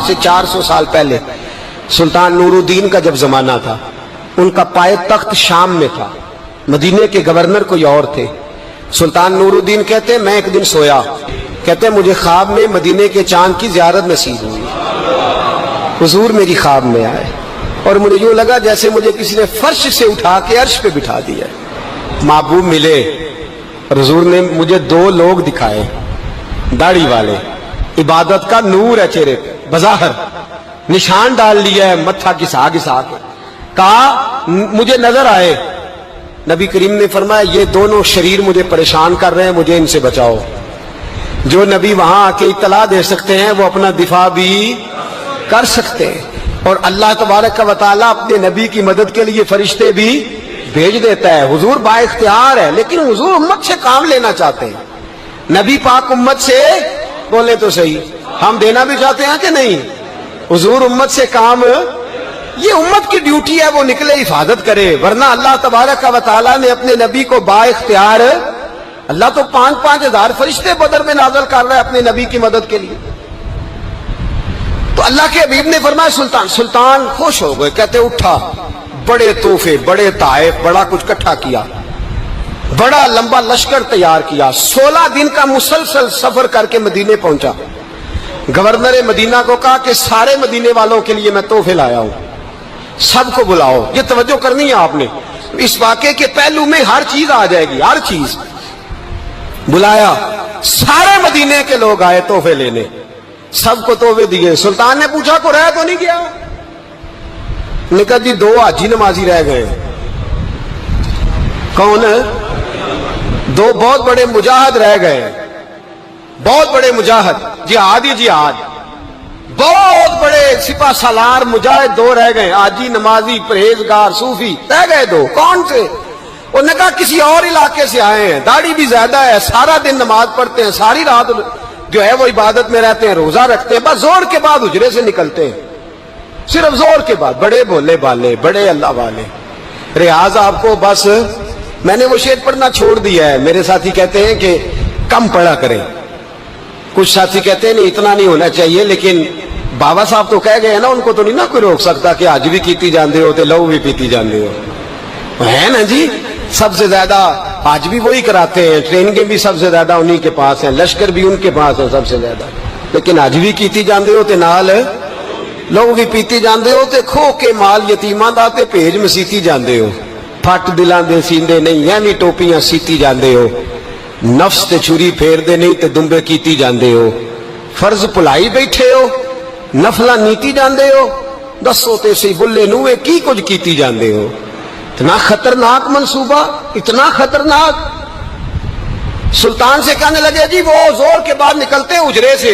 سے 400 سال پہلے سلطان نور الدین کا جب زمانہ تھا، ان کا پائے تخت شام میں تھا، مدینے کے گورنر کوئی اور تھے۔ سلطان نور الدین کہتے ہیں میں ایک دن سویا، کہتے ہیں مجھے خواب میں مدینے کے چاند کی زیارت نصیب ہوئی، حضور میری خواب میں آئے اور مجھے یوں لگا جیسے مجھے کسی نے فرش سے اٹھا کے عرش پہ بٹھا دیا۔ محبوب ملے اور حضور نے مجھے 2 لوگ دکھائے، داڑھی والے، عبادت کا نور ہے چہرے پہ، بظاہر نشان ڈال لیا ہے، متھا گھسا گھسا کے، کہا مجھے نظر آئے۔ نبی کریم نے فرمایا یہ دونوں شریر مجھے پریشان کر رہے ہیں، مجھے ان سے بچاؤ۔ جو نبی وہاں آ کے اطلاع دے سکتے ہیں وہ اپنا دفاع بھی کر سکتے ہیں، اور اللہ تبارک و تعالیٰ اپنے نبی کی مدد کے لیے فرشتے بھی بھیج دیتا ہے۔ حضور با اختیار ہے، لیکن حضور امت سے کام لینا چاہتے ہیں۔ نبی پاک امت سے بولے تو صحیح، ہم دینا بھی چاہتے ہیں کہ نہیں؟ حضور امت سے کام، یہ امت کی ڈیوٹی ہے، وہ نکلے حفاظت کرے، ورنہ اللہ تبارک و تعالیٰ نے اپنے نبی کو با اختیار، اللہ تو 5,000 ہزار فرشتے بدر میں نازل کر رہا ہے اپنے نبی کی مدد کے لیے۔ تو اللہ کے حبیب نے فرمایا سلطان خوش ہو گئے، کہتے اٹھا، بڑے تحفے، بڑے تحائف، بڑا کچھ اکٹھا کیا، بڑا لمبا لشکر تیار کیا، 16 دن کا مسلسل سفر کر کے مدینے پہنچا۔ گورنر مدینہ کو کہا کہ سارے مدینے والوں کے لیے میں تحفے لایا ہوں، سب کو بلاؤ۔ یہ توجہ کرنی ہے آپ نے، اس واقعے کے پہلو میں ہر چیز آ جائے گی، ہر چیز۔ بلایا، سارے مدینے کے لوگ آئے تحفے لینے، سب کو تحفے دیے۔ سلطان نے پوچھا کو رہ تو نہیں گیا؟ نے کہا جی 2 حاجی نمازی رہ گئے۔ کون؟ 2 بہت بڑے مجاہد رہ گئے، بہت بڑے مجاہد، جہاد ہی جہاد، بہت بڑے سپاہ سالار مجاہد 2 رہ گئے، حاجی نمازی پرہیزگار صوفی رہ گئے 2۔ کون سے؟ انہوں نے کہا کسی اور علاقے سے آئے ہیں، داڑھی بھی زیادہ ہے، سارا دن نماز پڑھتے ہیں، ساری رات جو ہے وہ عبادت میں رہتے ہیں، روزہ رکھتے ہیں، بس زور کے بعد حجرے سے نکلتے ہیں، صرف زور کے بعد، بڑے بولے بالے، بڑے اللہ والے۔ ریاض آپ کو بس میں نے وہ شعر پڑھنا چھوڑ دیا ہے، میرے ساتھی کہتے ہیں کہ کم پڑھا کریں، کچھ ساتھی کہتے ہیں نہیں اتنا نہیں ہونا چاہیے، لیکن بابا صاحب تو کہہ گئے ہیں نا، ان کو تو نہیں نا کوئی روک سکتا کہ آج بھی کیتی جاندے ہو تے لو بھی پیتی جاندے ہو، ہے نا جی؟ سب سے زیادہ آج بھی وہی کراتے ہیں، ٹریننگیں بھی سب سے زیادہ انہی کے پاس ہیں، لشکر بھی ان کے پاس ہے سب سے زیادہ، لیکن آج بھی کیتی جاندے ہو تے نال لوگ بھی پیتی جاندے ہو تے کھو کے مال یتیماں دا تے بھیج مسیتی جاندے ہو، پھٹ دلاں دے سیندے نہیں ایویں ٹوپیاں سیتی جاندے ہو، نفس تے چھری پھیر دے نہیں تے دمبے کیتی جاندے ہو، فرض پلائی بیٹھے ہو، نفلاں نیتی جاندے ہو، دسو تے سی بلے نوے کی کچھ کیتی جاندے ہو۔ اتنا خطرناک منصوبہ، اتنا خطرناک۔ سلطان سے کہنے لگے جی وہ زور کے بعد نکلتے ہیں حجرے سے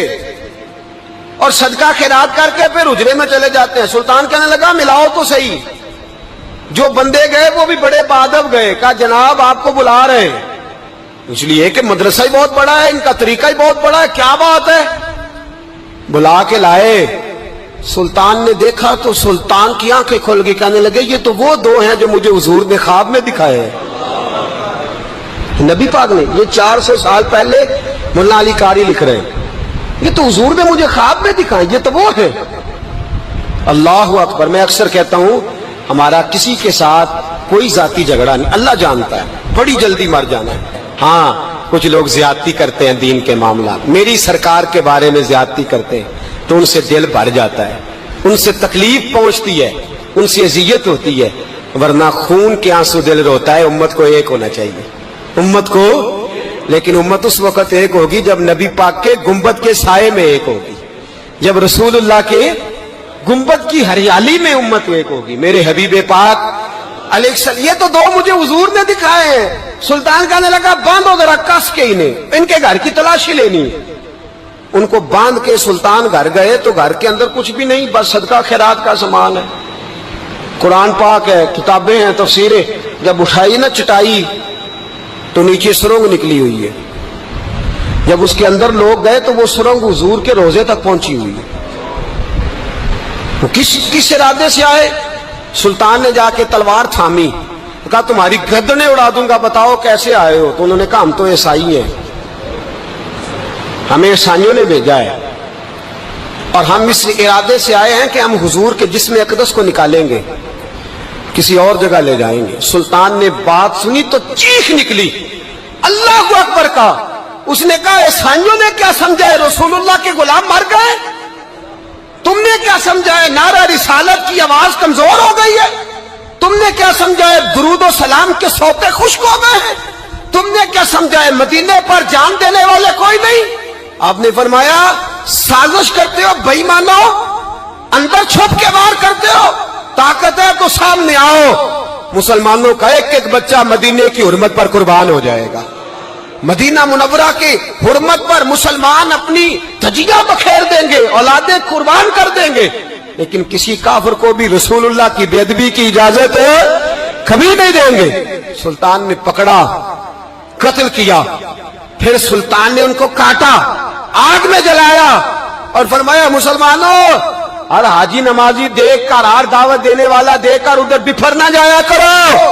اور صدقہ خیرات کر کے پھر حجرے میں چلے جاتے ہیں۔ سلطان کہنے لگا ملاؤ تو صحیح، جو بندے گئے وہ بھی بڑے بادب گئے، کہا جناب آپ کو بلا رہے ہیں، اس لیے کہ مدرسہ ہی بہت بڑا ہے، ان کا طریقہ ہی بہت بڑا ہے، کیا بات ہے؟ بلا کے لائے۔ سلطان نے دیکھا تو سلطان کی آنکھیں کھل گئی، کہنے لگے یہ تو وہ 2 ہیں جو مجھے حضور نے خواب میں دکھائے ہیں۔ نبی پاک نے، یہ 400 سال پہلے مولانا علی قاری لکھ رہے ہیں، یہ تو حضور نے مجھے خواب میں دکھائے، یہ تو وہ ہے۔ اللہ اکبر۔ میں اکثر کہتا ہوں ہمارا کسی کے ساتھ کوئی ذاتی جھگڑا نہیں، اللہ جانتا ہے، بڑی جلدی مر جانا ہے۔ ہاں کچھ لوگ زیادتی کرتے ہیں دین کے معاملات، میری سرکار کے بارے میں زیادتی کرتے ہیں تو ان سے دل بھر جاتا ہے، ان سے تکلیف پہنچتی ہے، ان سے اذیت ہوتی ہے، ورنہ خون کے آنسو دل روتا ہے۔ امت کو ایک ہونا چاہیے، امت کو، لیکن امت اس وقت ایک ہوگی جب نبی پاک کے گنبد کے سائے میں ایک ہوگی، جب رسول اللہ کے گنبد کی ہریالی میں امت ایک ہوگی۔ میرے حبیب پاک علیہ السلام، یہ تو 2 مجھے حضور نے دکھائے ہیں۔ سلطان کہنے لگا باندھو ذرا کس کے انہیں، ان کے گھر کی تلاشی لینی۔ ان کو باندھ کے سلطان گھر گئے تو گھر کے اندر کچھ بھی نہیں، بس صدقہ خیرات کا سامان ہے، قرآن پاک ہے، کتابیں ہیں، تفسیریں۔ جب اٹھائی نا چٹائی تو نیچے سرنگ نکلی ہوئی ہے، جب اس کے اندر لوگ گئے تو وہ سرنگ حضور کے روزے تک پہنچی ہوئی ہے۔ تو کس ارادے سے آئے؟ سلطان نے جا کے تلوار تھامی، کہا تمہاری گردنیں اڑا دوں گا، بتاؤ کیسے آئے ہو؟ تو انہوں نے کہا ہم تو عیسائی ہیں، ہمیں عیسائیوں نے بھیجا ہے۔ اور ہم اس ارادے سے آئے ہیں کہ ہم حضور کے جسم اقدس کو نکالیں گے، کسی اور جگہ لے جائیں گے۔ سلطان نے بات سنی تو چیخ نکلی، اللہ اکبر کا۔ اس نے کہا عیسائیوں نے کیا سمجھا ہے رسول اللہ کے غلام مر گئے؟ تم نے کیا سمجھا ہے نعرہ رسالت کی آواز کمزور ہو گئی ہے؟ تم نے کیا سمجھا ہے درود و سلام کے سوتے خشک ہو گئے ہیں؟ تم نے کیا سمجھا ہے مدینے پر جان دینے والے کوئی نہیں؟ آپ نے فرمایا سازش کرتے ہو بے ایمانو، اندر چھپ کے وار کرتے ہو، طاقت ہے تو سامنے آؤ۔ مسلمانوں کا ایک ایک بچہ مدینے کی حرمت پر قربان ہو جائے گا۔ مدینہ منورہ کی حرمت پر مسلمان اپنی تجیہ بکھیر دیں گے، اولادیں قربان کر دیں گے، لیکن کسی کافر کو بھی رسول اللہ کی بے ادبی کی اجازت کبھی نہیں دیں گے۔ سلطان نے پکڑا، قتل کیا، پھر سلطان نے ان کو کاٹا، آگ میں جلایا اور فرمایا مسلمانوں، ہر حاجی نمازی دیکھ کر، ہر دعوت دینے والا دیکھ کر ادھر بفر نہ جایا کرو،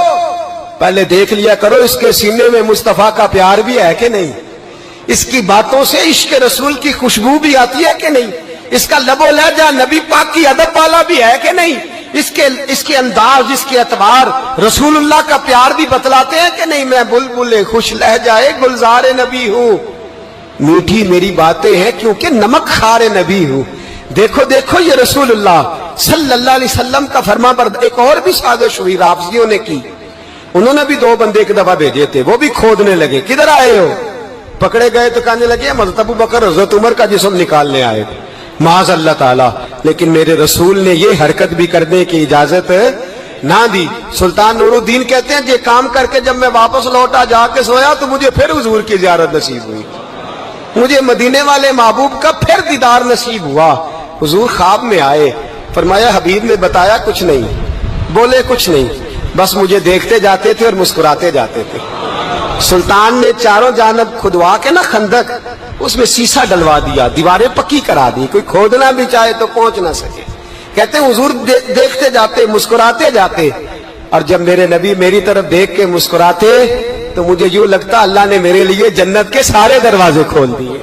پہلے دیکھ لیا کرو اس کے سینے میں مصطفیٰ کا پیار بھی ہے کہ نہیں، اس کی باتوں سے عشق رسول کی خوشبو بھی آتی ہے کہ نہیں، اس کا لب و لہجہ نبی پاک کی ادب والا بھی ہے کہ نہیں، اس کے انداز، اس کے اعتبار رسول اللہ کا پیار بھی بتلاتے ہیں کہ نہیں۔ میں بلبل خوش لہجہ گلزار نبی ہوں، میٹھی میری باتیں ہیں کیونکہ نمک خار نبی ہوں۔ دیکھو دیکھو یہ رسول اللہ صلی اللہ علیہ وسلم کا فرما بردار۔ ایک اور بھی سازش ہوئی رافضیوں نے کی، انہوں نے بھی 2 بندے ایک دفعہ بھیجے تھے، وہ بھی کھودنے لگے، کدھر آئے ہو؟ پکڑے گئے تو کہنے لگے حضرت ابو بکر حضرت عمر کا جسم نکالنے آئے تھے، معاذ اللہ تعالی۔ لیکن میرے رسول نے یہ حرکت بھی کرنے کی اجازت نہ دی۔ سلطان نور الدین کہتے ہیں یہ کام کر کے جب میں واپس لوٹا، جا کے سویا تو مجھے پھر حضور کی زیارت نصیب ہوئی، مجھے مدینے والے محبوب کا پھر دیدار نصیب ہوا۔ حضور خواب میں آئے، فرمایا حبیب نے بتایا کچھ نہیں، بولے کچھ نہیں، بس مجھے دیکھتے جاتے تھے اور مسکراتے جاتے تھے۔ سلطان نے چاروں جانب کھدوا کے نا خندق، اس میں سیسا ڈلوا دیا، دیواریں پکی کرا دی، کوئی کھودنا بھی چاہے تو پہنچ نہ سکے۔ کہتے ہیں حضور دیکھتے جاتے، مسکراتے جاتے، اور جب میرے نبی میری طرف دیکھ کے مسکراتے تو مجھے یوں لگتا اللہ نے میرے لیے جنت کے سارے دروازے کھول دیے۔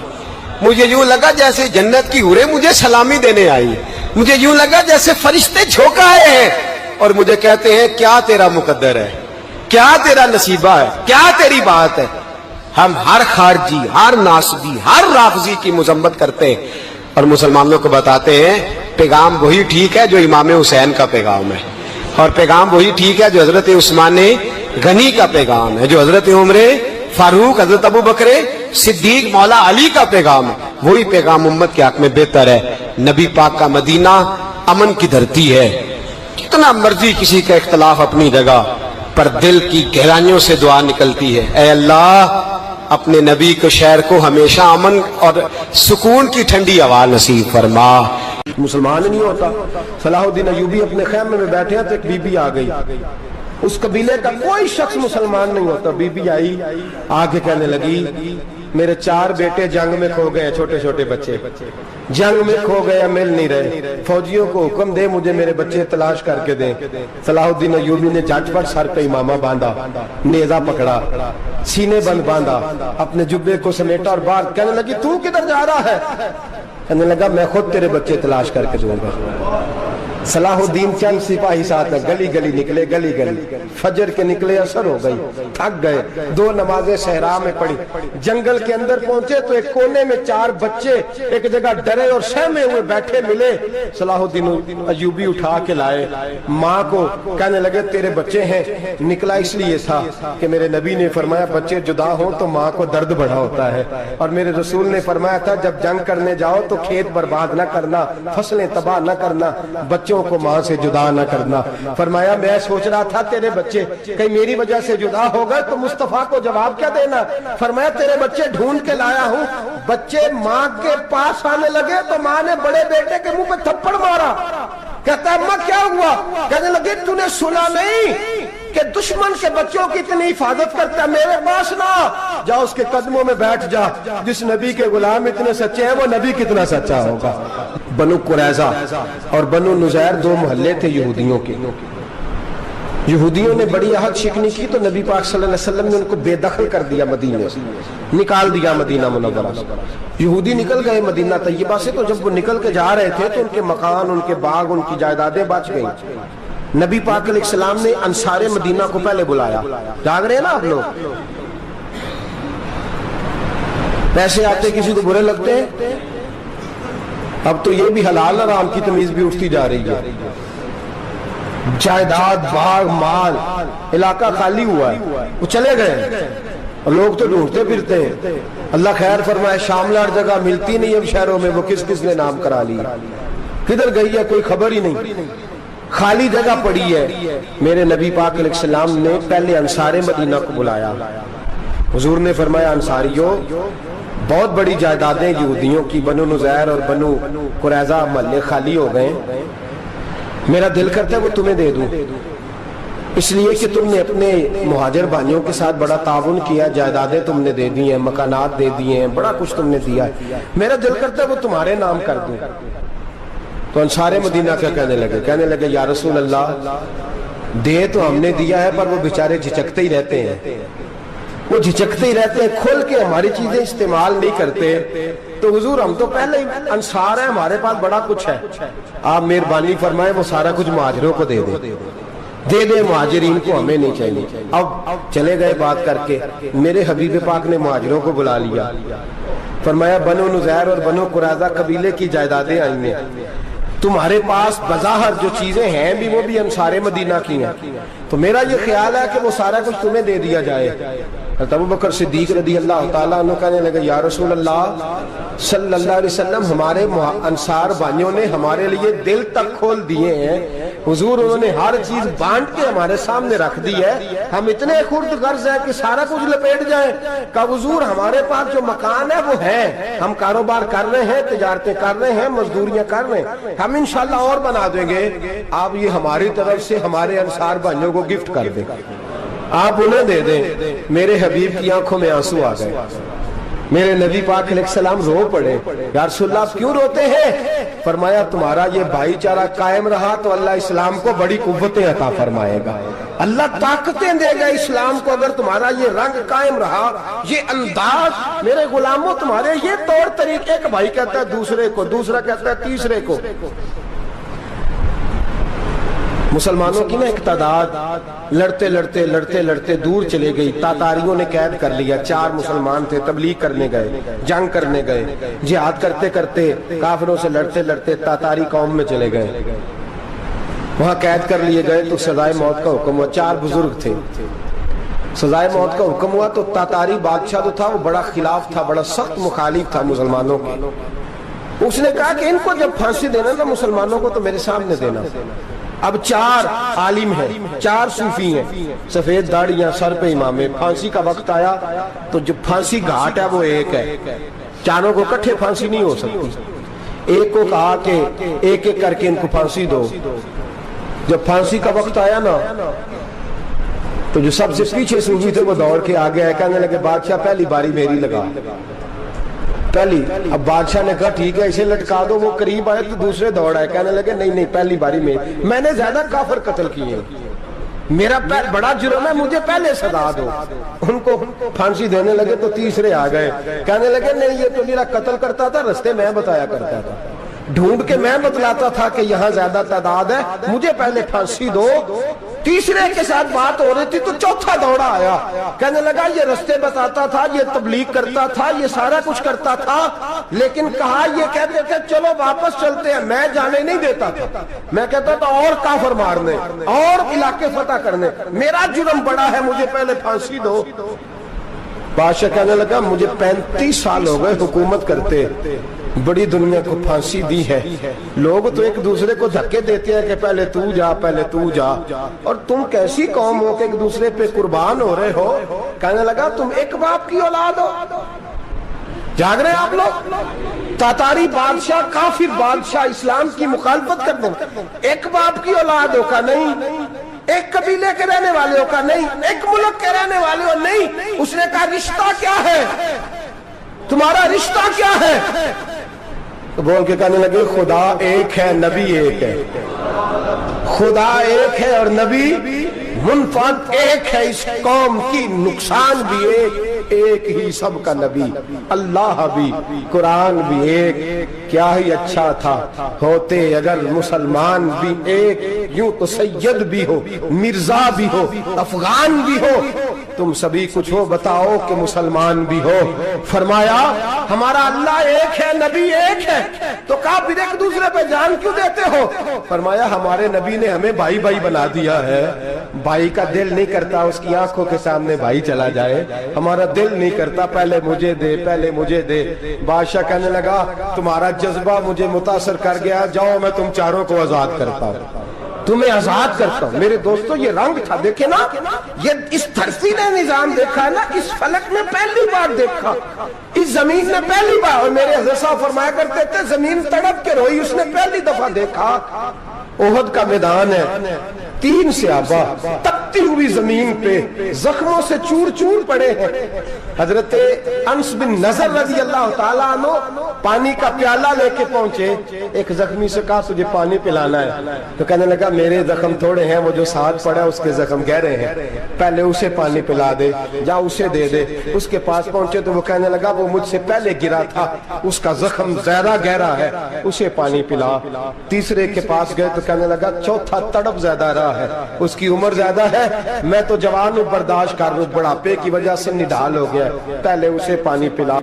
مجھے یوں لگا جیسے جنت کی حوریں مجھے سلامی دینے آئی، مجھے یوں لگا جیسے فرشتے جھونکائے ہیں اور مجھے کہتے ہیں کیا تیرا مقدر ہے، کیا تیرا نصیبہ ہے، کیا تیری بات ہے۔ ہم ہر خارجی، ہر ناسبی، ہر رافضی کی مذمت کرتے ہیں اور مسلمانوں کو بتاتے ہیں پیغام وہی ٹھیک ہے جو امام حسین کا پیغام ہے، اور پیغام وہی ٹھیک ہے جو حضرت عثمان غنی کا پیغام ہے، جو حضرت عمر فاروق، حضرت ابو بکر صدیق، مولا علی کا پیغام ہے، وہی پیغام امت کے حق میں بہتر ہے۔ نبی پاک کا مدینہ امن کی دھرتی ہے، کتنا مرضی کسی کا اختلاف اپنی جگہ، پر دل کی گہرائیوں سے دعا نکلتی ہے، اے اللہ اپنے نبی کو شہر کو ہمیشہ امن اور سکون کی ٹھنڈی ہوا نصیب فرما۔ مسلمان نہیں ہوتا۔ صلاح الدین ایوبی اپنے خیمے میں بیٹھے ہیں تو ایک بی بی آ گئی، اس قبیلے کا کوئی شخص مسلمان نہیں ہوتا۔ بی بی آئی، آگے کہنے لگی میرے 4 بیٹے جنگ میں کھو گئے، چھوٹے چھوٹے بچے جنگ میں کھو گئے، مل نہیں رہے، فوجیوں کو حکم دے مجھے میرے بچے تلاش کر کے دیں۔ صلاح الدین ایوبی نے جھٹ پٹ سر پہ امامہ باندھا، نیزہ پکڑا، سینے بند باندھا، اپنے جبے کو سمیٹا اور باہر کہنے لگی تو کدھر جا رہا ہے؟ کہنے لگا میں خود تیرے بچے تلاش کر کے دوں گا۔ صلاح الدین چند سپاہی ساتھ گلی گلی نکلے، گلی گلی فجر کے نکلے، اثر ہو گئی، تھک گئے، 2 نمازیں صحرا میں پڑھی، جنگل کے اندر پہنچے تو ایک کونے میں 4 بچے ایک جگہ ڈرے اور سہمے ہوئے بیٹھے ملے۔ صلاح الدین ایوبی اٹھا کے لائے، ماں کو کہنے لگے تیرے بچے ہیں۔ نکلا اس لیے تھا کہ میرے نبی نے فرمایا بچے جدا ہوں تو ماں کو درد بڑا ہوتا ہے، اور میرے رسول نے فرمایا تھا جب جنگ کرنے جاؤ تو کھیت برباد نہ کرنا، فصلیں تباہ نہ کرنا، بچوں کو ماں سے جدا نہ کرنا۔ فرمایا میں سوچ رہا تھا تیرے بچے کہیں میری وجہ سے جدا ہو گئے تو مصطفیٰ کو جواب کیا دینا۔ فرمایا تیرے بچے ڈھونڈ کے لایا ہوں۔ بچے ماں کے پاس آنے لگے تو ماں نے بڑے بیٹے کے منہ پہ تھپڑ مارا، کہتا ہے اماں کیا ہوا؟ کہنے لگے تو نے سنا نہیں کہ دشمن کے بچوں کی اتنی حفاظت کرتا ہے، میرے پاس نہ جا، اس کے قدموں میں بیٹھ جا، جس نبی کے غلام اتنے سچے ہیں وہ نبی کتنا سچا ہوگا۔ بنو قریظہ اور بنو نذیر 2 محلے تھے یہودیوں کے، یہودیوں نے بڑی عہد شکنی کی تو نبی پاک صلی اللہ علیہ وسلم نے ان کو بے دخل کر دیا، مدینے سے نکال دیا مدینہ منورہ سے۔ یہودی نکل گئے مدینہ طیبہ سے، تو جب وہ نکل کے جا رہے تھے تو ان کے مکان، ان کے باغ، ان کی جائیدادیں بچ گئیں۔ نبی پاک علیہ السلام نے انصار مدینہ کو پہلے بلایا۔ جاگ رہے ہیں نا آپ لوگ؟ پیسے آتے کسی کو برے لگتے ہیں؟ اب تو یہ بھی حلال حرام کی تمیز بھی اٹھتی جا رہی ہے۔ جائیداد، باغ، مال، علاقہ خالی ہوا ہے، وہ چلے گئے اور لوگ تو ڈھونڈتے پھرتے ہیں۔ اللہ خیر فرمائے، شاملہ جگہ ملتی نہیں اب شہروں میں، وہ کس کس نے نام کرا لی، کدھر گئی ہے کوئی خبر ہی نہیں، خالی جگہ پڑی ہے۔ میرے نبی پاک علیہ السلام نے پہلے انصار مدینہ کو بلایا۔ حضور نے فرمایا، انصاریوں، بہت بڑی جائیدادیں یہودیوں کی، بنو نذیر اور بنو قریظہ محلے خالی ہو گئے، میرا دل کرتا ہے وہ تمہیں دے دوں، اس لیے کہ تم نے اپنے مہاجر بھائیوں کے ساتھ بڑا تعاون کیا، جائیدادیں تم نے دے دی ہیں، مکانات دے دیے ہیں، بڑا کچھ تم نے دیا ہے، میرا دل کرتا ہے وہ تمہارے نام کر دوں۔ تو انصار مدینہ کیا کہنے لگے، یا رسول اللہ، دے تو ہم نے دیا ہے پر وہ بیچارے جھچکتے ہی رہتے ہیں، وہ جھچکتے ہی رہتے ہیں، کھول کے ہماری چیزیں استعمال نہیں کرتے۔ تو حضور ہم تو پہلے ہی انصار ہیں، ہمارے پاس بڑا کچھ ہے، آپ مہربانی فرمائیں وہ سارا کچھ مہاجروں کو دے دے مہاجرین کو، ہمیں نہیں چاہیے۔ اب چلے گئے بات کر کے، میرے حبیب پاک نے مہاجروں کو بلا لیا، فرمایا بنو نذیر اور بنو قریظہ قبیلے کی جائیدادیں آئی ہیں، تمہارے پاس بظاہر جو چیزیں ہیں بھی وہ بھی انصار مدینہ کی ہیں، تو میرا یہ خیال ہے کہ وہ سارا کچھ تمہیں دے دیا جائے۔ حضرت ابوبکر صدیق رضی اللہ تعالیٰ عنہ کہنے لگے، یا رسول اللہ صلی اللہ علیہ وسلم، ہمارے انصار بھائیوں نے ہمارے لیے دل تک کھول دیے ہیں حضور، انہوں نے ہر چیز بانٹ کے ہمارے سامنے رکھ دی ہے، ہم اتنے خرد غرض ہیں کہ سارا کچھ لپیٹ جائیں۔ کہ حضور ہمارے پاس جو مکان ہے وہ ہے، ہم کاروبار کر رہے ہیں، تجارتیں کر رہے ہیں، مزدوریاں کر رہے ہیں، ہم انشاءاللہ اور بنا دیں گے، آپ یہ ہماری طرف سے ہمارے انصار بھائیوں کو گفٹ کر دیں، آپ انہیں دے دیں۔ میرے حبیب کی آنکھوں میں آنسو آ گئے، میرے نبی پاک علیہ السلام رو پڑے، یا رسول اللہ آپ کیوں روتے ہیں؟ فرمایا تمہارا یہ بھائی چارہ قائم رہا تو اللہ اسلام کو بڑی قوتیں عطا فرمائے گا، اللہ طاقتیں دے گا اسلام کو، اگر تمہارا یہ رنگ قائم رہا، یہ انداز، میرے غلاموں تمہارے یہ طور طریقے، ایک بھائی کہتا ہے دوسرے کو، دوسرا کہتا ہے تیسرے کو۔ مسلمانوں کی نا ایک تعداد لڑتے لڑتے لڑتے لڑتے دور چلے گئی، تاتاریوں نے قید کر لیا، 4 مسلمان تھے، تبلیغ کرنے گئے، جنگ کرنے گئے، جہاد کرتے کرتے کافروں سے لڑتے لڑتے تاتاری قوم میں چلے گئے، وہاں قید کر لیے گئے تو سزائے موت کا حکم ہوا، 4 بزرگ تھے، سزائے موت کا حکم ہوا تو تاتاری بادشاہ جو تھا وہ بڑا خلاف تھا، بڑا سخت مخالف تھا مسلمانوں کے، اس نے کہا کہ ان کو جب پھانسی دینا تھا مسلمانوں کو تو میرے سامنے دینا۔ اب 4 عالم ہیں، 4 صوفی ہیں، سفید داڑیاں، سر پہ امامے، پھانسی کا وقت آیا تو جو پھانسی گھاٹ ہے وہ ایک ہے، چاروں کو کٹھے پھانسی نہیں ہو سکتی، ایک کو کہا کہ ایک ایک کر کے ان کو پھانسی دو۔ جب پھانسی کا وقت آیا نا تو جو سب سے پیچھے صوفی تھے وہ دوڑ کے آگے آئے، کہنے لگے بادشاہ پہلی باری میری لگا، پہلی۔ اب بادشاہ نے کہا ٹھیک ہے اسے لٹکا دو، وہ قریب آئے تو دوسرے دوڑ آئے، کہنے لگے نہیں نہیں پہلی باری میں نے زیادہ کافر قتل کیے ہیں، میرا بڑا جرم ہے، مجھے پہلے سزا دو۔ ان کو پھانسی دینے لگے تو تیسرے آ گئے، کہنے لگے نہیں یہ تو میرا قتل کرتا تھا، رستے میں بتایا کرتا تھا، ڈھونڈ کے میں بتلاتا تھا کہ یہاں زیادہ تعداد ہے، مجھے پہلے پھانسی دو۔ تیسرے کے ساتھ بات ہو رہی تھی تو چوتھا دوڑا آیا، کہنے لگا یہ رستے بتاتا تھا، یہ تبلیغ کرتا تھا، یہ سارا کچھ کرتا تھا، لیکن کہا یہ کہتے تھے چلو واپس چلتے ہیں، میں جانے نہیں دیتا تھا، میں کہتا تھا اور کافر مارنے اور علاقے فتح کرنے، میرا جرم بڑا ہے، مجھے پہلے پھانسی دو۔ بادشاہ کہنے لگا مجھے 35 سال ہو گئے حکومت کرتے، بڑی دنیا کو پھانسی دی ہے، لوگ تو ایک دوسرے کو دھکے دیتے ہیں کہ پہلے تو جا پہلے تو جا، اور تم کیسی قوم ہو کہ ایک دوسرے پہ قربان ہو رہے ہو؟ کہنے لگا تم ایک باپ کی اولاد ہو۔ جاگ رہے ہیں آپ لوگ؟ تاتاری بادشاہ، کافر بادشاہ، اسلام کی مخالفت کر دیں، ایک باپ کی اولاد ہو کا نہیں، ایک قبیلے کے رہنے والے ہو کا نہیں، ایک ملک کے رہنے والے ہو نہیں۔ اس نے کہا رشتہ کیا ہے تمہارا، رشتہ کیا ہے؟ تو بول کے کہنے لگے خدا ایک ہے، نبی ایک ہے، خدا ایک ہے اور نبی منفعت ایک ہے اس قوم کی، نقصان بھی ایک ہی سب کا نبی، اللہ بھی، قرآن بھی ایک۔ کیا ہی اچھا تھا ہوتے اگر مسلمان بھی ایک، یوں تو سید بھی ہو، مرزا بھی ہو، افغان بھی ہو، تم سبھی کچھ ہو، بتاؤ کہ مسلمان بھی ہو۔ فرمایا ہمارا اللہ ایک ہے، نبی ایک ہے، تو کافر ایک دوسرے پہ جان کیوں دیتے ہو؟ فرمایا ہمارے نبی نے ہمیں بھائی بھائی بنا دیا ہے، بھائی کا دل نہیں کرتا اس کی آنکھوں کے سامنے بھائی چلا جائے، ہمارا دل نہیں کرتا پہلے مجھے دے، پہلے مجھے دے۔ بادشاہ کہنے لگا تمہارا جذبہ مجھے متاثر کر گیا، جاؤ میں تم چاروں کو آزاد کرتا ہوں، تمہیں آزاد کرتا ہوں۔ میرے دوستو یہ رنگ تھا، دیکھیں نا، یہ اس دھرتی نے نظام دیکھا ہے نا، اس فلک میں پہلی بار دیکھا، اس زمین نے پہلی بار، اور میرے حضرت صاحب فرمایا کرتے تھے زمین تڑپ کے روئی، اس نے پہلی دفعہ دیکھا۔ احد کا میدان ہے، 3 صحابہ تپتی ہوئی زمین پہ زخموں سے چور چور پڑے ہیں۔ حضرت انس بن نضر رضی اللہ تعالیٰ عنہ پانی کا پیالہ لے کے پہنچے، ایک زخمی سے کہا تجھے پانی پلانا ہے، تو کہنے لگا میرے زخم تھوڑے ہیں، وہ جو ساتھ پڑا اس کے زخم گہرے ہیں، پہلے اسے پانی پلا دے، جا اسے دے دے۔ اس کے پاس پہنچے تو وہ کہنے لگا وہ مجھ سے پہلے گرا تھا، اس کا زخم زیادہ گہرا ہے، اسے پانی پلا۔ تیسرے کے پاس گئے تو کہنے لگا چوتھا تڑپ زیادہ رہا ہے، اس کی عمر زیادہ ہے، میں تو جوان ہوں برداشت کر لوں، بڑھاپے کی وجہ سے نڈھال ہو گیا، پہلے اسے پانی پلا۔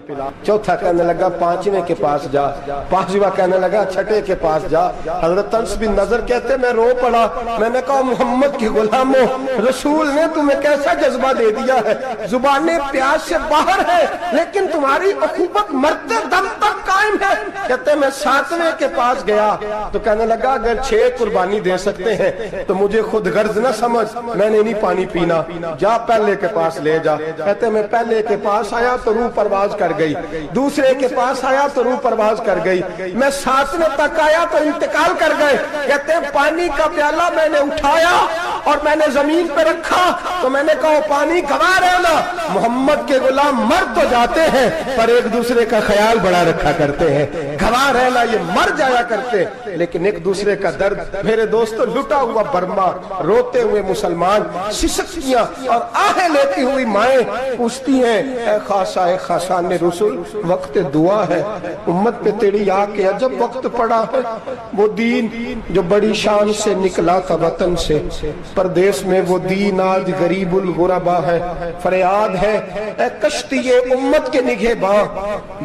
چوتھا کہنے لگا 5ویں کے پاس جا، 5واں کہنے لگا 6 کے پاس جا۔ حضرت انس بن نضر کہتے میں رو پڑا، میں نے کہا محمد کے غلاموں، رسول نے تمہیں کیسا جذبہ دے دیا ہے، زبانیں پیاس سے باہر ہے لیکن تمہاری اخوت مرتے دم تک قائم ہے۔ کہتے میں 7ویں کے پاس گیا تو کہنے لگا اگر 6 قربانی دے سکتے ہیں تو مجھے خود غرض نہ سمجھ، میں نے نہیں پانی پینا، جا پہلے کے پاس لے جا۔ کہتے میں پہلے کے پاس آیا تو روح پرواز کر گئی، دوسرے کے پاس آیا تو روح پرواز کر گئی، میں 7ویں تک آیا تو انتقال کر گئے۔ کہتے ہیں پانی کا پیالہ میں نے اٹھایا اور میں نے زمین پہ رکھا تو میں نے کہا پانی گوا رہنا، محمد کے غلام مر تو جاتے ہیں پر ایک دوسرے کا خیال بڑا رکھا کرتے ہیں، گوا رہنا یہ مر جایا کرتے لیکن ایک دوسرے کا درد۔ میرے دوستو لٹا ہوا برما، روتے ہوئے مسلمان، سسکیاں اور آہیں لیتی ہوئی مائیں پوچھتی ہیں اے خاصا اے خاصان رسول وقت دعا ہے، امت پہ تیری آ کے عجب وقت پڑا ہے، وہ دین جو بڑی شان سے نکلا تھا وطن سے، پردیس میں وہ دین آج غریب الغربا ہے، فریاد ہے اے کشتی امت کے نگہباں،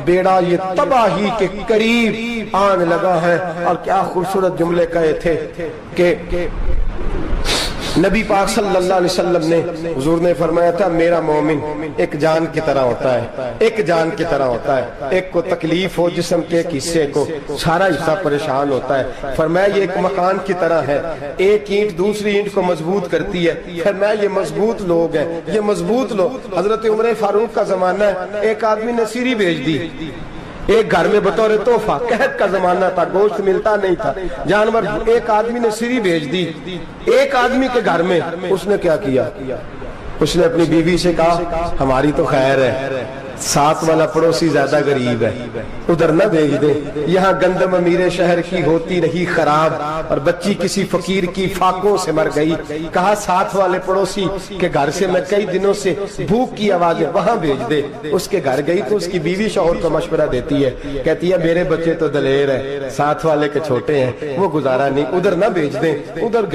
بیڑا یہ تباہی کے قریب آن لگا ہے۔ اور کیا خوبصورت جملے کہے تھے کہ نبی پاک صلی اللہ علیہ وسلم نے، حضور نے فرمایا تھا میرا مومن ایک جان کی طرح ہوتا ہے، ایک جان کی طرح ہوتا ہے، ایک کو تکلیف ہو جسم کے ایک حصے کو سارا حصہ پریشان ہوتا ہے، فرمایا یہ ایک مکان کی طرح ہے، ایک اینٹ دوسری اینٹ کو مضبوط کرتی ہے، فرمایا یہ مضبوط لوگ ہیں، یہ مضبوط لوگ۔ حضرت عمر فاروق کا زمانہ ہے، ایک آدمی نے سیری بھیج دی ایک گھر میں بطور تحفہ، قحط کا زمانہ تھا، گوشت ملتا نہیں تھا، جانور، ایک آدمی نے سیری بھیج دی ایک آدمی کے گھر میں۔ اس نے کیا کیا؟ اس نے اپنی بیوی سے کہا ہماری تو خیر ہے، ساتھ والا پڑوسی زیادہ غریب ہے، ادھر نہ بھیج دے، یہاں گندم امیر شہر کی ہوتی رہی خراب اور بچی کسی فقیر کی فاقوں سے مر گئی، کہا ساتھ والے پڑوسی کے گھر سے میں کئی دنوں سے بھوک کی آوازیں، وہاں بھیج دے۔ اس کے گھر گئی تو اس کی بیوی شوہر کو مشورہ دیتی ہے، کہتی ہے میرے بچے تو دلیر ہیں، ساتھ والے کے چھوٹے ہیں، وہ گزارا نہیں، ادھر نہ بھیج دیں۔ ادھر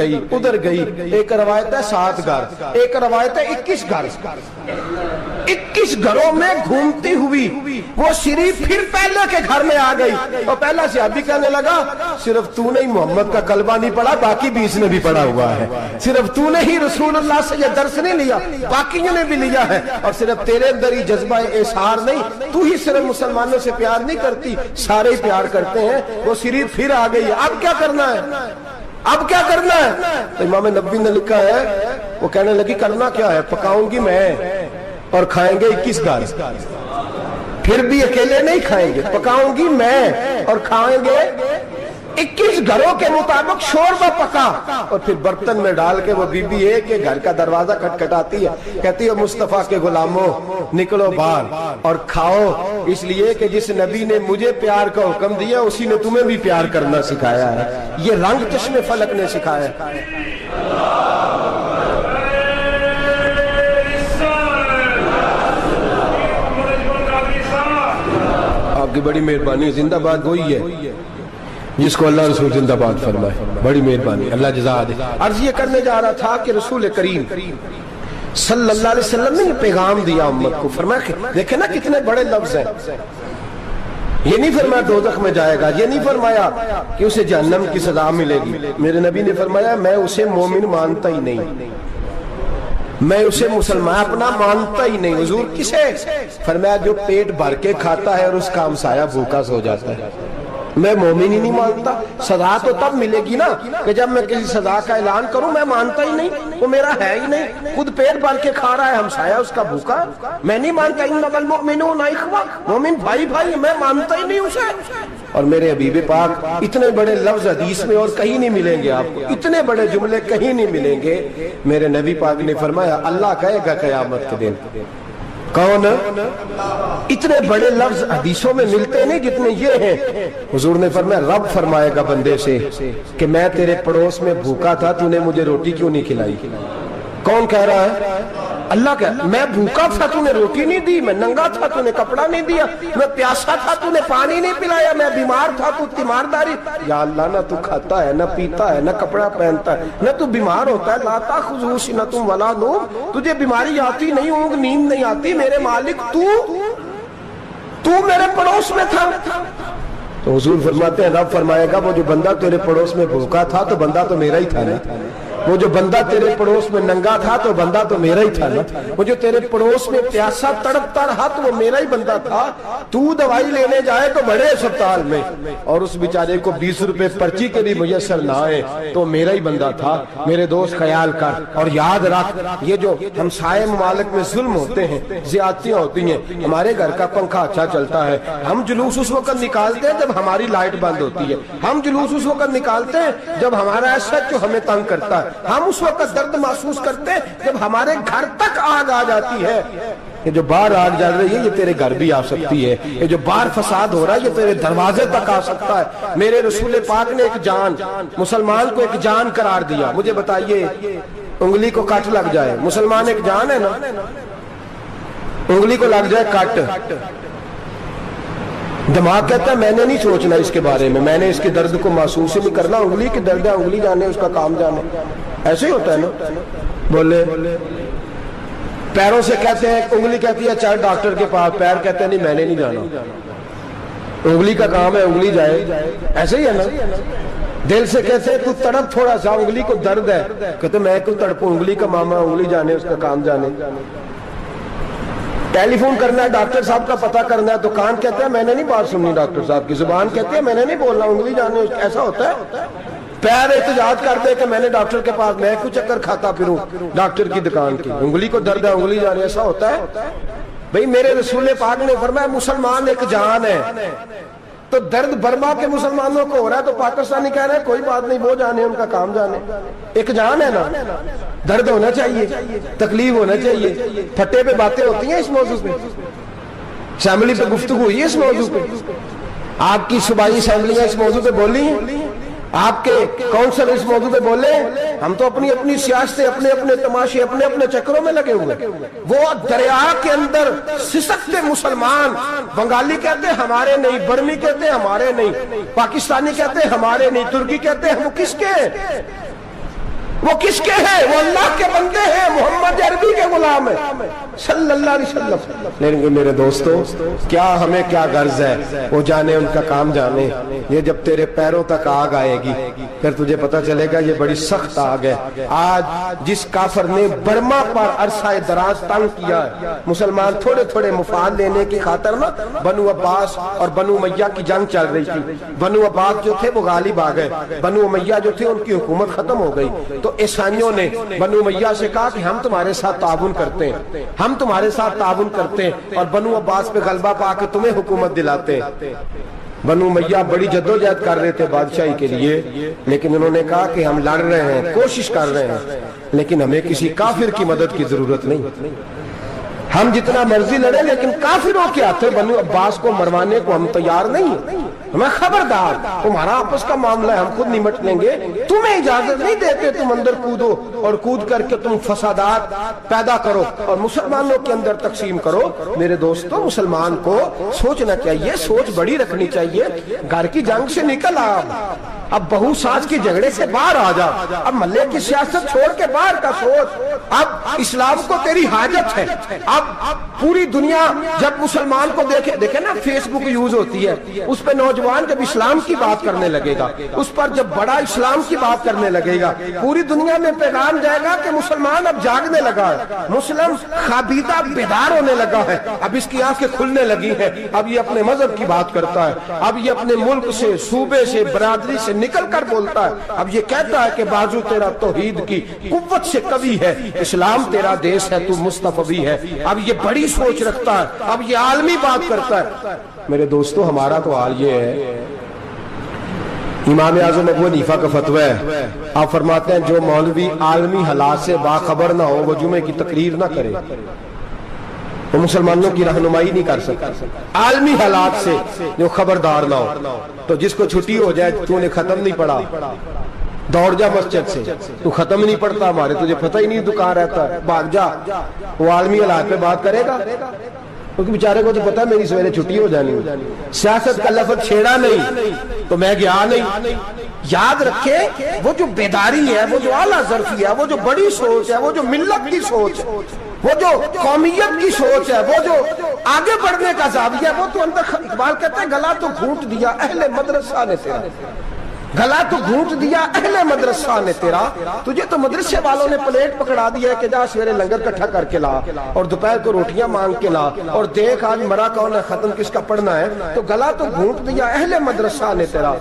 گئی، ایک روایت ہے 7 گھر، ایک روایت ہے 21 گھر، 21 گھروں میں گھومتی ہوئی وہ سری پھر پہلے کے گھر میں آ گئی، اور پہلا صحابی کہنے لگا صرف تو نے ہی محمد کا کلمہ نہیں پڑھا، باقی 20 نے بھی پڑھا ہوا ہے، صرف تو نے ہی رسول اللہ سے یہ درس نہیں لیا، باقیوں نے بھی لیا ہے، اور صرف تیرے اندر ہی جذبہ احسار نہیں، تو ہی صرف مسلمانوں سے پیار نہیں کرتی، سارے ہی پیار کرتے ہیں۔ وہ سری پھر آ گئی، اب کیا کرنا ہے؟ اب کیا کرنا ہے؟ تو امام نبوی نے لکھا ہے، وہ کہنے لگی کرنا کیا ہے، پکاؤں گی میں اور کھائیں گے 21 گھر، پھر بھی اکیلے نہیں کھائیں گے، پکاؤں گی میں اور کھائیں گے 21 گھروں کے مطابق شوربہ پکا، اور پھر برتن میں ڈال کے وہ بی بی ایک کے گھر کا دروازہ کھٹکھٹاتی ہے، کہتی ہے مصطفیٰ کے غلاموں نکلو باہر اور کھاؤ، اس لیے کہ جس نبی نے مجھے پیار کا حکم دیا اسی نے تمہیں بھی پیار کرنا سکھایا ہے، یہ رنگ چشم فلک نے سکھایا ہے۔ آپ کی بڑی مہربانی, زندہ باد وہی ہے جس کو اللہ رسول زندہ باد فرمائے, بڑی مہربانی, اللہ جزا دے. عرض یہ کرنے جا رہا تھا کہ رسول کریم صلی اللہ علیہ وسلم نے پیغام دیا امت کو, فرمایا دیکھیں نا کتنے بڑے لفظ ہیں. یہ نہیں فرمایا دوزخ میں جائے گا, یہ نہیں فرمایا کہ اسے جہنم کی سزا ملے گی. میرے نبی نے فرمایا میں اسے مومن مانتا ہی نہیں, میں اسے مسلمان اپنا مانتا ہی نہیں. حضور کسے؟ فرمایا جو پیٹ بھر کے کھاتا ہے اور اس کا ہمسایہ بھوکا سو جاتا ہے. میں مومن ہی نہیں مانتا. سزا تو تب ملے گی نا کہ جب میں کسی سزا کا اعلان کروں. میں مانتا ہی نہیں, وہ میرا ہے ہی نہیں. خود پیٹ بھر کے کھا رہا ہے, ہمسایہ اس کا بھوکا, میں نہیں مانتا. انما المؤمنون اخوہ, مومن بھائی بھائی, میں مانتا ہی نہیں اسے. اور میرے حبیب پاک اتنے بڑے لفظ حدیث میں اور کہیں نہیں ملیں گے آپ کو, اتنے بڑے جملے کہیں نہیں ملیں گے. میرے نبی پاک نے فرمایا اللہ کہے گا قیامت کے دن, کون؟ اتنے بڑے لفظ حدیثوں میں ملتے نہیں جتنے یہ ہیں. حضور نے فرمایا رب فرمائے گا بندے سے کہ میں تیرے پڑوس میں بھوکا تھا, تو نے مجھے روٹی کیوں نہیں کھلائی؟ کون کہہ رہا ہے؟ اللہ کہہ, میں بھوکا تھا تو نے روٹی نہیں دی, میں ننگا تھا تو نے کپڑا نہیں دیا, میں پیاسا تھا تو نے پانی نہیں پلایا, میں بیمار تھا تو تیمارداری. یا اللہ نہ تو کھاتا ہے, نہ پیتا ہے, نہ کپڑا پہنتا ہے, نہ تو بیمار ہوتا ہے. لا تاخذہ سنۃ ولا نوم, تجھے بیماری آتی نہیں, اونگ نیند نہیں آتی. میرے مالک تو میرے پڑوس میں تھا. تو حضور فرماتے ہیں رب فرمائے گا وہ جو بندہ تیرے پڑوس میں بھوکا تھا تو بندہ تو میرا ہی تھا نا, وہ جو بندہ تیرے پڑوس میں ننگا تھا تو بندہ تو میرا ہی تھا نا, وہ جو تیرے پڑوس میں پیاسا تڑپتا رہا تو وہ میرا ہی بندہ تھا. تو دوائی لینے جائے تو بڑے اسپتال میں اور اس بیچارے کو 20 روپے پرچی کے بھی میسر نہ آئے تو میرا ہی بندہ تھا. میرے دوست خیال کر اور یاد رکھ, یہ جو ہمسائے ممالک میں ظلم ہوتے ہیں, زیادتیاں ہوتی ہیں. ہمارے گھر کا پنکھا اچھا چلتا ہے, ہم جلوس اس وقت نکالتے ہیں جب ہماری لائٹ بند ہوتی ہے. ہم جلوس اس وقت نکالتے ہیں جب ہمارا ایسا جو ہمیں تنگ کرتا ہے. ہم اس وقت درد محسوس کرتے ہیں جب ہمارے گھر تک آگ آ جاتی ہے. یہ جو باہر آگ جل رہی ہے یہ تیرے گھر بھی آ سکتی ہے, یہ جو باہر فساد ہو رہا ہے یہ تیرے دروازے تک آ سکتا ہے. میرے رسول پاک نے ایک جان, مسلمان کو ایک جان قرار دیا. مجھے بتائیے انگلی کو کٹ لگ جائے, مسلمان ایک جان ہے نا, انگلی کو لگ جائے کٹ, دماغ کہتا ہے میں نے نہیں سوچنا اس کے بارے میں نے اس کے درد کو محسوس ہی نہیں کرنا. انگلی کی درد ہے, انگلی جانے, اس کا کام جانے. ایسے ہی ہوتا ہے نا. بولے پیروں سے کہتے ہیں, انگلی کہتی ہے چل ڈاکٹر کے پاس, پیر کہتے ہیں نہیں میں نے نہیں جانا, انگلی کا کام ہے انگلی جائے. ایسے ہی ہے نا. دل سے کہتے ہیں تو تڑپ تھوڑا سا, انگلی کو درد ہے, کہتے میں کیوں تڑپوں, انگلی کا معاملہ, انگلی جانے, اس کا کام جانے. ٹیلی فون کرنا ہے, ڈاکٹر صاحب کا پتہ کرنا ہے, تو کان کہتے ہیں میں نے نہیں بات سننی ڈاکٹر صاحب کی, زبان کہتے ہیں میں نے نہیں بولنا, انگلی جانے. ایسا ہوتا ہے. پیر احتجاج کرتے کہ میں نے ڈاکٹر کے پاس, میں کیوں چکر کھاتا پھروں ڈاکٹر کی دکان کی, انگلی کو درد ہے انگلی جانے. ایسا ہوتا ہے بھئی. میرے رسول پاک نے فرمایا مسلمان ایک جان ہے. تو درد برما کے مسلمانوں کو ہو رہا ہے تو پاکستانی کہہ رہے ہیں کوئی بات نہیں, وہ جانے, ان کا کام جانے. ایک جان ہے نا, درد ہونا چاہیے, تکلیف ہونا چاہیے. پھٹے پہ باتیں ہوتی ہیں اس موضوع پہ, اسمبلی پہ گفتگو ہوئی ہے اس موضوع پہ, آپ کی صوبائی اسمبلیاں اس موضوع پہ بولی ہیں, آپ کے کونسل اس موضوع پہ بولے. ہم تو اپنی اپنی سیاستیں, اپنے اپنے تماشے, اپنے اپنے چکروں میں لگے ہوئے. وہ دریا کے اندر سسکتے مسلمان, بنگالی کہتے ہیں ہمارے نہیں, برمی کہتے ہیں ہمارے نہیں, پاکستانی کہتے ہیں ہمارے نہیں, ترکی کہتے ہیں. وہ کس کے ہیں؟ وہ کس کے ہیں؟ وہ اللہ کے بندے ہیں, محمد عربی کے غلام ہیں صلی اللہ علیہ وسلم. لیکن میرے دوستو کیا ہمیں کیا غرض ہے, وہ جانے ان کا کام جانے. یہ جب تیرے پیروں تک آگ آئے گی پھر تجھے پتا چلے گا یہ بڑی سخت آگ ہے. آج جس کافر نے برما پر عرصہ دراز تنگ کیا ہے, مسلمان تھوڑے تھوڑے مفاد لینے کی خاطر نا, بنو عباس اور بنو امیہ کی جنگ چل رہی تھی. بنو عباس جو تھے وہ غالب آ گئے, بنو امیہ جو تھے ان کی حکومت ختم ہو گئی. تو عیسائیوں نے بنو امیہ سے کہا کہ ہم تمہارے ساتھ تعاون کرتے ہیں, ہم تمہارے ساتھ تعاون کرتے ہیں اور بنو عباس پہ غلبہ پا کے تمہیں حکومت دلاتے ہیں. بنو امیہ بڑی جدوجہد کر رہے تھے بادشاہی کے لیے, لیکن انہوں نے کہا کہ ہم لڑ رہے ہیں, کوشش کر رہے ہیں, لیکن ہمیں کسی کافر کی مدد کی ضرورت نہیں, ہم جتنا مرضی لڑیں لیکن کافروں کے ہاتھوں بنو عباس کو مروانے کو ہم تیار نہیں ہیں. ہمیں خبردار, تمہارا آپس کا معاملہ ہے, ہم خود نمٹ لیں گے, تمہیں اجازت نہیں دیتے تم اندر کودو اور کود کر کے تم فسادات پیدا کرو اور مسلمانوں کے اندر تقسیم کرو. میرے دوستو, مسلمان کو سوچنا چاہیے, سوچ بڑی رکھنی چاہیے. گھر کی جنگ سے نکل آ, اب بہو ساس کے جھگڑے سے باہر آ جا, اب محلے کی سیاست چھوڑ کے باہر کا سوچ. اب اسلام کو تیری حاجت ہے. اب پوری دنیا جب مسلمان کو دیکھے نا, فیس بک یوز ہوتی ہے, اس پہ نوجوان جب اسلام کی بات کرنے لگے گا, اس پر جب بڑا اسلام کی بات کرنے لگے گا, پوری دنیا میں پیغام جائے گا کہ مسلمان اب جاگنے لگا ہے, مسلم خوابیدہ بیدار ہونے لگا ہے, اب اس کی آنکھیں کھلنے لگی ہیں, اب یہ اپنے مذہب کی بات کرتا ہے, اب یہ اپنے ملک سے, صوبے سے, برادری سے نکل کر بولتا ہے, اب یہ کہتا ہے کہ بازو تیرا توحید کی قوت سے قوی ہے, اسلام تیرا دیس ہے, تو مصطفی ہے. اب یہ بڑی سوچ رکھتا ہے, اب یہ عالمی بات کرتا ہے. میرے دوستو, ہمارا تو حال یہ ہے, امام اعظم ابو حنیفہ کا فتویٰ ہے, آپ فرماتے ہیں جو مولوی عالمی حالات سے باخبر نہ ہو وہ جمعے کی تقریر نہ کرے, وہ مسلمانوں کی رہنمائی نہیں کر سکتا. عالمی حالات سے جو خبردار نہ ہو, تو جس کو چھٹی ہو جائے, تو نے ختم نہیں پڑھا, دوڑ جا مسجد سے, تو ختم نہیں پڑھتا, ہمارے تجھے پتہ ہی نہیں دکان رہتا ہے, بھاگ جا. وہ عالمی حالات پہ بات کرے گا, کیونکہ بیچارے کو تو پتہ ہے میری سویرے چھٹی ہو جانی. سیاست کا لفظ چھیڑا نہیں تو میں گیا نہیں. یاد رکھے, وہ جو بیداری ہے, وہ جو اعلیٰ ظرفی ہے, وہ جو بڑی سوچ ہے, وہ جو ملت کی سوچ ہے, وہ جو قومیت کی سوچ ہے, وہ جو آگے بڑھنے کا زاویہ ہے, وہ تو اندر. اقبال کہتا ہے گلا تو گھونٹ دیا اہل مدرسہ نے تیرا, گلا تو گھونٹ دیا اہل مدرسہ نے تیرا, تجھے تو مدرسے والوں نے پلیٹ پکڑا دیا ہے کہ جا سویرے لنگر کٹھا کر کے لا اور دوپہر کو روٹیاں مانگ کے لا, اور دیکھ آج مرا کون ہے, ختم کس کا پڑھنا ہے. تو گلا تو گھونٹ دیا اہل مدرسہ نے تیرا,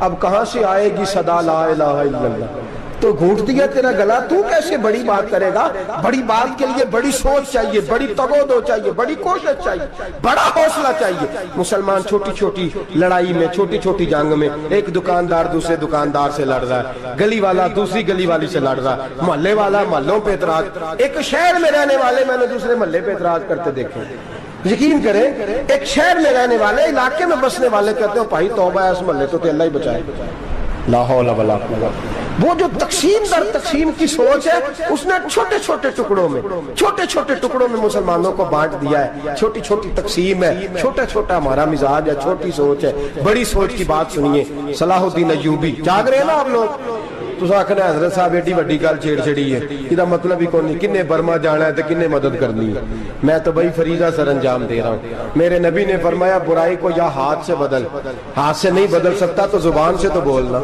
اب کہاں سے آئے گی صدا لا الہ الا اللہ. تو گھونٹ دیا تیرا گلا, تو کیسے بڑی بات کرے گا؟ بڑی بات کے لیے بڑی سوچ چاہیے, بڑی تگودو چاہیے, بڑی کوشش چاہیے, بڑا حوصلہ چاہیے. مسلمان چھوٹی چھوٹی لڑائی میں, چھوٹی چھوٹی جنگ میں, ایک دکاندار دوسرے دکاندار سے لڑ رہا ہے, گلی والا دوسری گلی والی سے لڑ رہا ہے, محلے والا محلوں پہ اعتراض. ایک شہر میں رہنے والے میں نے دوسرے محلے پہ اعتراض کرتے دیکھے. یقین کریں, ایک شہر میں رہنے والے, علاقے میں بسنے والے کہتے ہو بھائی توبہ ہے, اس محلے تو اللہ ہی بچائے. لا حول ولا قوت. وہ جو تقسیم در تقسیم کی سوچ ہے, اس نے چھوٹے چھوٹے ٹکڑوں میں مسلمانوں کو بانٹ دیا ہے. چھوٹی چھوٹی تقسیم ہے, چھوٹا چھوٹا ہمارا مزاج ہے, چھوٹی سوچ ہے. بڑی سوچ کی بات سنیے. صلاح الدین ایوبی, جاگ رہے ہیں نا آپ لوگ, تو آخنا حضرت صاحب ایڈی وڈی گل چھیڑ چھڑی ہے, یہ مطلب ہی کون نہیں, کنے برما جانا ہے تو کنے مدد کرنی ہے. میں تو بھائی فریضہ سر انجام دے رہا ہوں. میرے نبی نے فرمایا برائی کو یا ہاتھ سے بدل, ہاتھ سے نہیں بدل سکتا تو زبان سے تو بولنا.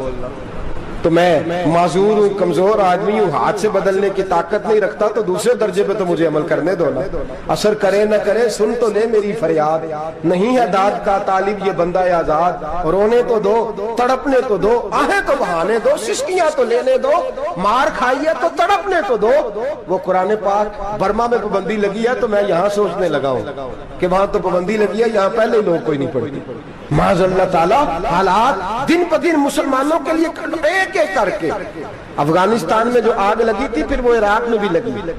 تو میں معذور ہوں, کمزور آدمی ہوں, ہاتھ سے بدلنے کی طاقت نہیں رکھتا, تو دوسرے درجے پہ تو مجھے عمل کرنے دو نا. اثر کرے نہ کرے سن تو لے میری فریاد, نہیں ہے داد کا طالب یہ بندہ آزاد. رونے تو دو, تڑپنے تو دو, آہیں تو بہانے دو, سسکیاں تو لینے دو, مار کھائیے تو تڑپنے تو دو. وہ قرآن پاک, برما میں پابندی لگی ہے تو میں یہاں سوچنے لگا ہوں کہ وہاں تو پابندی لگی ہے, یہاں پہلے لوگ کوئی نہیں پڑھتی. معاذ اللہ تعالیٰ حالات دن پہ دن مسلمانوں کے لیے ایک ایک کر کے. افغانستان میں جو آگ لگی تھی, پھر وہ عراق میں بھی لگی,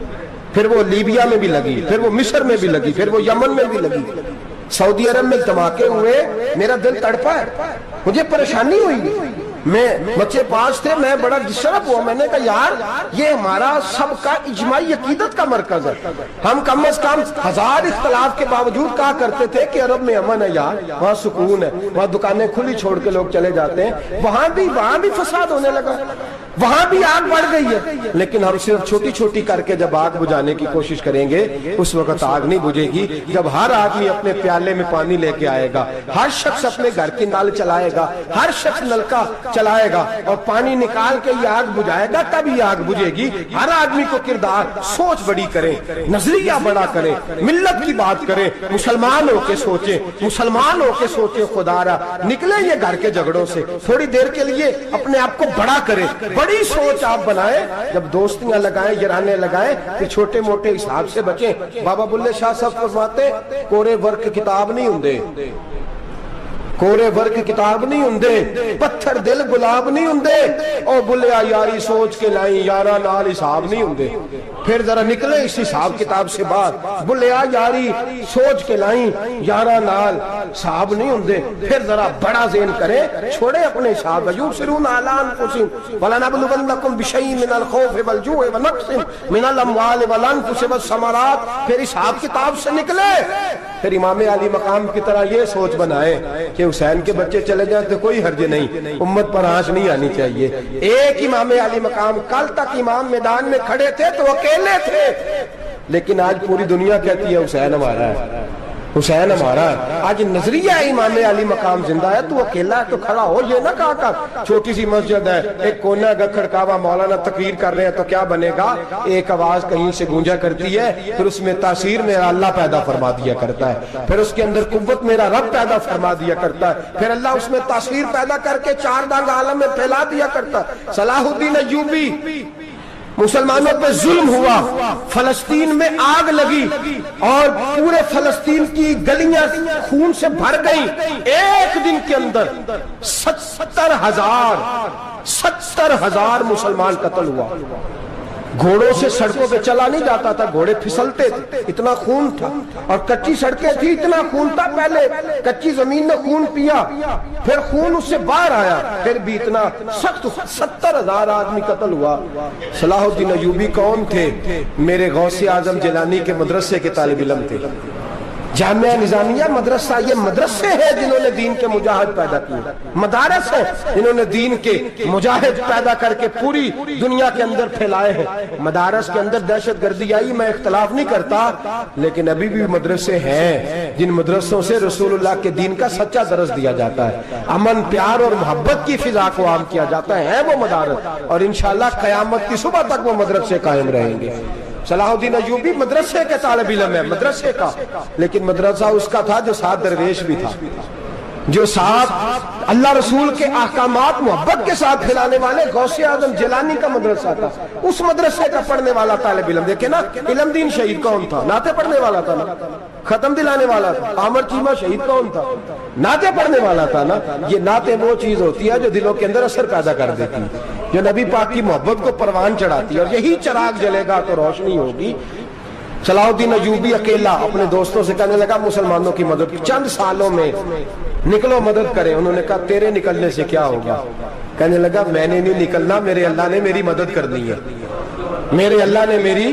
پھر وہ لیبیا میں بھی لگی, پھر وہ مصر میں بھی لگی, پھر وہ یمن میں بھی لگی, سعودی عرب میں دھماکے ہوئے. میرا دل تڑپا ہے, مجھے پریشانی ہوئی. میں بچے 5 تھے, میں بڑا ڈسٹرب ہوا. میں نے کہا یار یہ ہمارا سب کا اجماعی عقیدت کا مرکز ہے. ہم کم از کم 1000 اختلاف کے باوجود کہا کرتے تھے کہ عرب میں امن ہے یار, وہاں سکون ہے, وہاں دکانیں کھلی چھوڑ کے لوگ چلے جاتے ہیں. وہاں بھی فساد ہونے لگا, وہاں بھی آگ بڑھ گئی ہے. لیکن ہم صرف چھوٹی چھوٹی کر کے جب آگ بجھانے کی کوشش کریں گے, اس وقت آگ نہیں بجھے گی. جب ہر آدمی اپنے پیالے میں پانی لے کے آئے گا, ہر شخص اپنے گھر کی نل چلائے گا, ہر شخص نلکا چلائے گا اور پانی نکال کے یہ آگ بجھائے گا, تب یہ آگ بجھے گی. ہر آدمی کو کردار, سوچ بڑی کریں, نظریہ بڑا کریں, ملت کی بات کریں, مسلمان ہو کے سوچیں, مسلمان ہو کے سوچیں. خدا را نکلیں یہ گھر کے جھگڑوں سے, تھوڑی دیر کے لیے اپنے آپ کو بڑا کریں, بڑی سوچ آپ بنائیں. جب دوستیاں لگائیں, یرانے لگائیں, پھر چھوٹے موٹے حساب سے بچیں. بابا بلے شاہ صاحب فرماتے کورے ورک کتاب نہیں ہوندے, ਕੋਰੇ ਵਰਕ ਕਿਤਾਬ ਨਹੀਂ ਹੁੰਦੇ, ਪੱਥਰ ਦਿਲ ਗੁਲਾਬ ਨਹੀਂ ਹੁੰਦੇ, ਉਹ ਬੁੱਲਿਆ ਯਾਰੀ ਸੋਚ ਕੇ ਲਾਈ ਯਾਰਾਂ ਨਾਲ ਹਿਸਾਬ ਨਹੀਂ ਹੁੰਦੇ। پھر ذرا نکلے اس حساب کتاب سے باہر، بلیا یاری سوچ کے لائیں یارہ نال صاحب نہیں ہوندے، پھر ذرا بڑا ذہن کرے، چھوڑے اپنے حساب یبصرون علی انفسہم وَلَنَبْلُوَنَّکُمْ بِشَیْءٍ مِّنَ الْخَوْفِ وَالْجُوعِ وَنَقْصٍ مِّنَ الْأَمْوَالِ وَالْأَنفُسِ وَالثَّمَرَاتِ، پھر حساب کتاب سے نکلے، پھر امام علی مقام کی طرح یہ سوچ بنائے کہ حسین کے بچے چلے جائیں تو کوئی حرج نہیں، امت پر آنچ نہیں آنی چاہیے۔ ایک امام علی مقام، کل تک امام میدان میں کھڑے تھے تو اکیلے تھے، لیکن آج پوری دنیا کہتی ہے حسین ہمارا ہے، حسین ہمارا ہے۔ آج نظریہ امام علی مقام زندہ ہے، تو اکیلا ہے تو کھڑا ہو، یہ نہ کہا کر چھوٹی سی مسجد ہے، ایک کونا کا کھڑکاوا، مولانا تقریر کر رہے ہیں تو کیا بنے گا، ایک آواز کہیں سے گونجا کرتی ہے، پھر اس میں تاثیر میرا اللہ پیدا فرما دیا کرتا ہے، پھر اس کے اندر قوت میرا رب پیدا فرما دیا کرتا ہے، پھر اللہ اس میں تاثیر پیدا کر کے چار دانگ عالم میں پھیلا دیا کرتا ہے۔ صلاح الدین ایوبی، مسلمانوں پہ ظلم ہوا، فلسطین میں آگ لگی اور پورے فلسطین کی گلیاں خون سے بھر گئیں، ایک دن کے اندر 70,000 مسلمان قتل ہوا۔ گھوڑوں سے سڑکوں پہ چلا نہیں جاتا تھا، گھوڑے پھسلتے تھے، اتنا خون تھا، اور کچی سڑکیں تھی، اتنا خون تھا، پہلے کچی زمین نے خون پیا، پھر خون اس سے باہر آیا، پھر بھی اتنا سخت 70,000 آدمی قتل ہوا۔ صلاح الدین ایوبی کون تھے؟ میرے غوث اعظم جیلانی کے مدرسے کے طالب علم تھے۔ جامعہ نظامیہ مدرسہ، یہ مدرسے ہیں جنہوں نے دین کے مجاہد پیدا کیے، مدارس ہیں جنہوں نے دین کے مجاہد پیدا کر کے پوری دنیا کے اندر پھیلائے ہیں۔ مدارس کے اندر دہشت گردی آئی، میں اختلاف نہیں کرتا، لیکن ابھی بھی مدرسے ہیں جن مدرسوں سے رسول اللہ کے دین کا سچا درس دیا جاتا ہے، امن، پیار اور محبت کی فضا کو عام کیا جاتا ہے وہ مدارس، اور انشاءاللہ قیامت کی صبح تک وہ مدرسے قائم رہیں گے۔ صلاح الدین ایوبی مدرسے کے طالب علم ہے، مدرسے کا، لیکن مدرسہ اس کا تھا جو ساتھ درویش بھی تھا، جو ساتھ اللہ رسول کے احکامات محبت کے ساتھ پھیلانے والے غوث اعظم جیلانی کا مدرسہ تھا، اس مدرسے کا پڑھنے والا طالب علم۔ دیکھیں نا، علم دین شہید کون تھا؟ نعتیں پڑھنے والا تھا نا، ختم دلانے والا تھا۔ عامر چیمہ شہید کون تھا؟ نعتیں پڑھنے والا تھا نا۔ یہ نعتیں وہ چیز ہوتی ہے جو دلوں کے اندر اثر پیدا کر دیتی ہے، جو نبی پاک کی محبت کو پروان چڑھاتی ہے، اور یہی چراغ جلے گا تو روشنی ہوگی۔ صلاح الدین ایوبی اکیلا اپنے دوستوں سے کہنے لگا مسلمانوں کی مدد کی، چند سالوں میں نکلو مدد کریں۔ انہوں نے کہا تیرے نکلنے سے کیا ہوگا؟ کہنے لگا میں نے نہیں نکلنا، میرے اللہ نے میری مدد کرنی ہے، میرے اللہ نے میری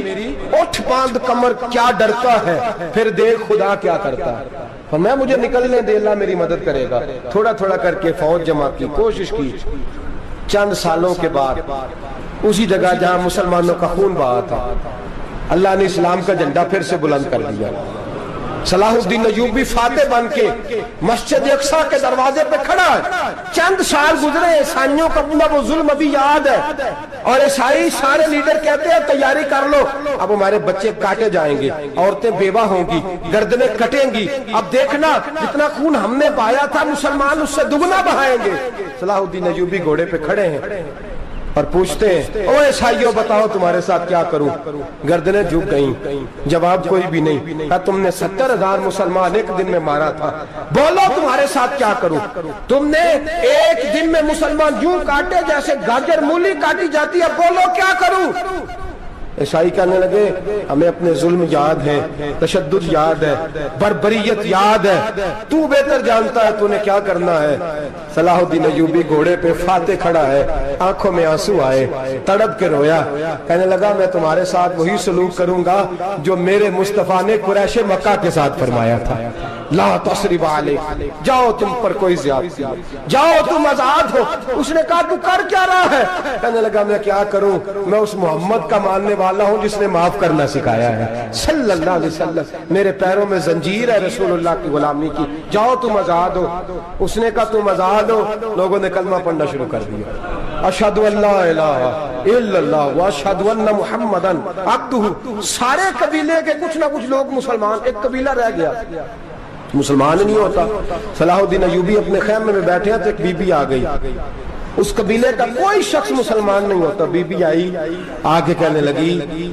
اٹھ باندھ کمر کیا ڈرتا ہے، پھر دیکھ خدا کیا کرتا ہے، اور میں مجھے نکلنے دے، اللہ میری مدد کرے گا۔ تھوڑا تھوڑا کر کے فوج جمع کی، کوشش کی، چند سالوں کے بعد اسی جگہ جہاں مسلمانوں کا خون بہا تھا، اللہ نے اسلام کا جھنڈا پھر سے بلند کر دیا۔ صلاح الدین ایوبی فاتح بن کے مسجد اقصی کے دروازے پہ کھڑا ہے۔ چند سال گزرے، عیسائیوں کا پورا وہ ظلم ابھی یاد ہے، اور عیسائی سارے لیڈر کہتے ہیں تیاری کر لو، اب ہمارے بچے کاٹے جائیں گے، عورتیں بیوہ ہوں گی، گردنیں کٹیں گی، اب دیکھنا جتنا خون ہم نے بہایا تھا مسلمان اس سے دگنا بہائیں گے۔ صلاح الدین ایوبی گھوڑے پہ کھڑے ہیں اور پوچھتے ہیں او عیسائیوں بتاؤ تمہارے ساتھ کیا کروں؟ گردنیں جھک گئیں، جواب کوئی بھی نہیں۔ کہا تم نے 70,000 مسلمان ایک دن میں مارا تھا، بولو تمہارے ساتھ کیا کروں؟ تم نے ایک دن میں مسلمان یوں کاٹے جیسے گاجر مولی کاٹی جاتی ہے، بولو کیا کروں؟ عیسائی کہنے لگے ہمیں اپنے ظلم یاد ہے، تشدد یاد ہے، بربریت یاد ہے، تو بہتر جانتا ہے تو نے کیا کرنا ہے۔ صلاح الدین ایوبی گھوڑے پہ فاتح کھڑا ہے، آنکھوں میں آنسو آئے، تڑپ کے رویا، کہنے لگا میں تمہارے ساتھ وہی سلوک کروں گا جو میرے مصطفیٰ نے قریش مکہ کے ساتھ فرمایا تھا، لا تصریب علیک، جاؤ تم پر کوئی زیادتی، جاؤ تم آزاد ہو۔ اس نے کہا تو کر کیا رہا ہے؟ کہنے لگا میں کیا کروں، میں اس محمد کا ماننے والا ہوں جس نے معاف کرنا سکھایا ہے صلی اللہ علیہ وسلم، میرے پیروں میں زنجیر ہے رسول اللہ کی غلامی کی، جاؤ تم آزاد ہو۔ اس نے کہا تم آزاد ہو، لوگوں نے کلمہ پڑھنا شروع کر دیا، اشہد ان لا الہ الا اللہ واشہد ان محمدن عبدہ۔ سارے قبیلے کے کچھ نہ کچھ لوگ مسلمان، ایک قبیلہ رہ گیا مسلمان نہیں ہوتا۔ صلاح الدین ایوبی اپنے خیمے میں بیٹھے ہیں تو ایک بی بی آ گئی، اس قبیلے کا کوئی شخص مسلمان نہیں ہوتا، بی بی آئی آگے کہنے لگی